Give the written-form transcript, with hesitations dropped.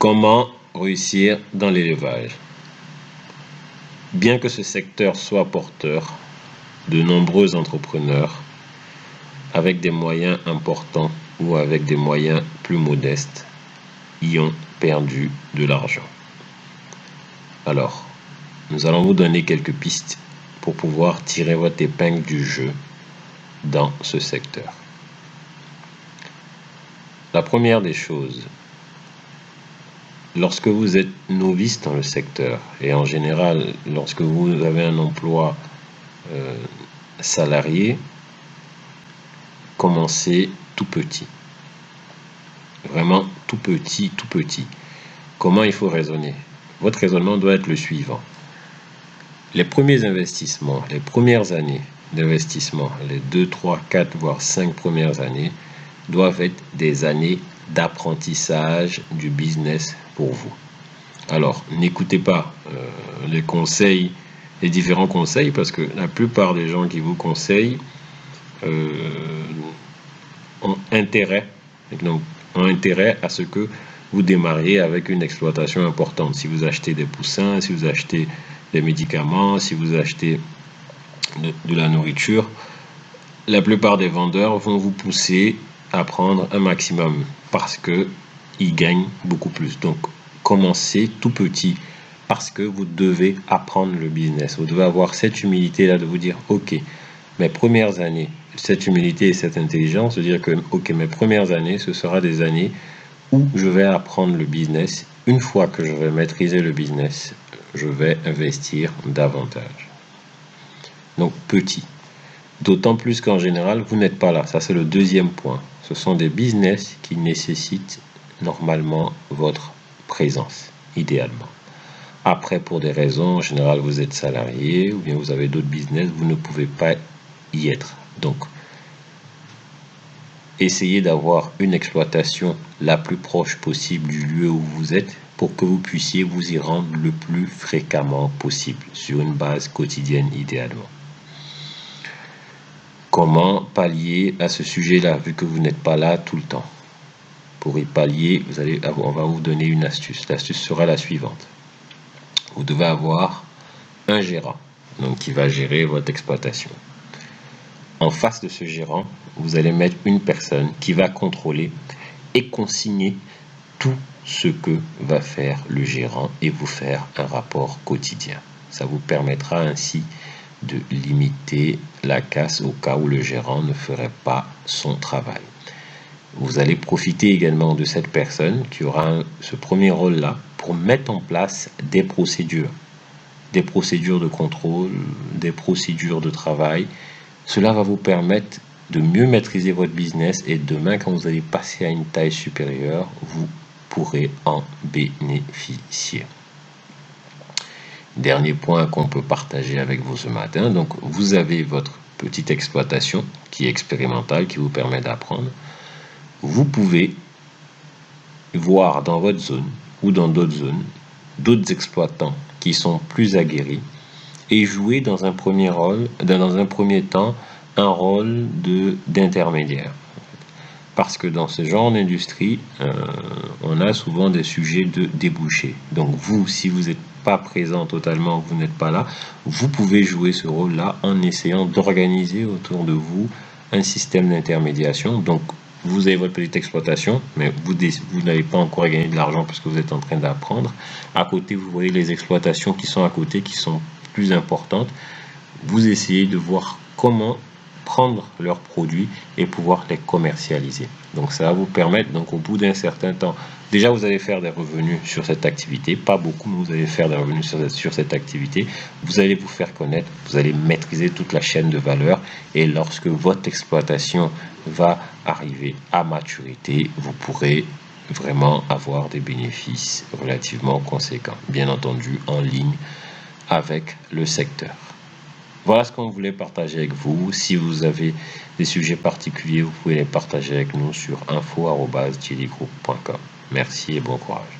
Comment réussir dans l'élevage? Bien que ce secteur soit porteur de nombreux entrepreneurs avec des moyens importants ou avec des moyens plus modestes y ont perdu de l'argent. Alors, nous allons vous donner quelques pistes pour pouvoir tirer votre épingle du jeu dans ce secteur. La première des choses, lorsque vous êtes novice dans le secteur, et en général, lorsque vous avez un emploi salarié, commencez tout petit. Vraiment tout petit, tout petit. Comment il faut raisonner? Votre raisonnement doit être le suivant. Les premiers investissements, les premières années d'investissement, les 2, 3, 4, voire 5 premières années, doivent être des années d'apprentissage du business pour vous. Alors, n'écoutez pas les conseils, les différents conseils, parce que la plupart des gens qui vous conseillent ont intérêt à ce que vous démarriez avec une exploitation importante. Si vous achetez des poussins, si vous achetez des médicaments, si vous achetez de la nourriture, la plupart des vendeurs vont vous pousser à prendre un maximum parce qu'ils gagnent beaucoup plus. Donc, commencez tout petit parce que vous devez apprendre le business. Vous devez avoir cette humilité-là de vous dire, ok, mes premières années, cette humilité et cette intelligence, de dire que, ok, mes premières années, ce sera des années où je vais apprendre le business. Une fois que je vais maîtriser le business, je vais investir davantage. Donc, petit. D'autant plus qu'en général, vous n'êtes pas là. Ça, c'est le deuxième point. Ce sont des business qui nécessitent normalement votre présence, idéalement. Après, pour des raisons, en général, vous êtes salarié ou bien vous avez d'autres business, vous ne pouvez pas y être. Donc, essayez d'avoir une exploitation la plus proche possible du lieu où vous êtes pour que vous puissiez vous y rendre le plus fréquemment possible, sur une base quotidienne idéalement. Comment pallier à ce sujet-là, vu que vous n'êtes pas là tout le temps? Pour y pallier, on va vous donner une astuce. L'astuce sera la suivante. Vous devez avoir un gérant, donc qui va gérer votre exploitation. En face de ce gérant, vous allez mettre une personne qui va contrôler et consigner tout ce que va faire le gérant et vous faire un rapport quotidien. Ça vous permettra ainsi de limiter la casse au cas où le gérant ne ferait pas son travail. Vous allez profiter également de cette personne qui aura ce premier rôle-là pour mettre en place des procédures de contrôle, des procédures de travail. Cela va vous permettre de mieux maîtriser votre business et demain, quand vous allez passer à une taille supérieure, vous pourrez en bénéficier. Dernier point qu'on peut partager avec vous ce matin. Donc, vous avez votre petite exploitation qui est expérimentale, qui vous permet d'apprendre. Vous pouvez voir dans votre zone ou dans d'autres zones, d'autres exploitants qui sont plus aguerris et jouer dans un premier temps, un rôle d'intermédiaire. Parce que dans ce genre d'industrie, on a souvent des sujets de débouchés. Donc vous, si vous n'êtes pas présent totalement, vous n'êtes pas là, vous pouvez jouer ce rôle-là en essayant d'organiser autour de vous un système d'intermédiation. Donc vous avez votre petite exploitation, mais vous n'avez pas encore gagné de l'argent parce que vous êtes en train d'apprendre. À côté, vous voyez les exploitations qui sont à côté, qui sont plus importantes. Vous essayez de voir comment prendre leurs produits et pouvoir les commercialiser. Donc ça va vous permettre, donc au bout d'un certain temps, déjà vous allez faire des revenus sur cette activité, pas beaucoup, mais vous allez faire des revenus sur cette activité, vous allez vous faire connaître, vous allez maîtriser toute la chaîne de valeur et lorsque votre exploitation va arriver à maturité, vous pourrez vraiment avoir des bénéfices relativement conséquents, bien entendu en ligne avec le secteur. Voilà ce qu'on voulait partager avec vous. Si vous avez des sujets particuliers, vous pouvez les partager avec nous sur info@thierrygroup.com. Merci et bon courage.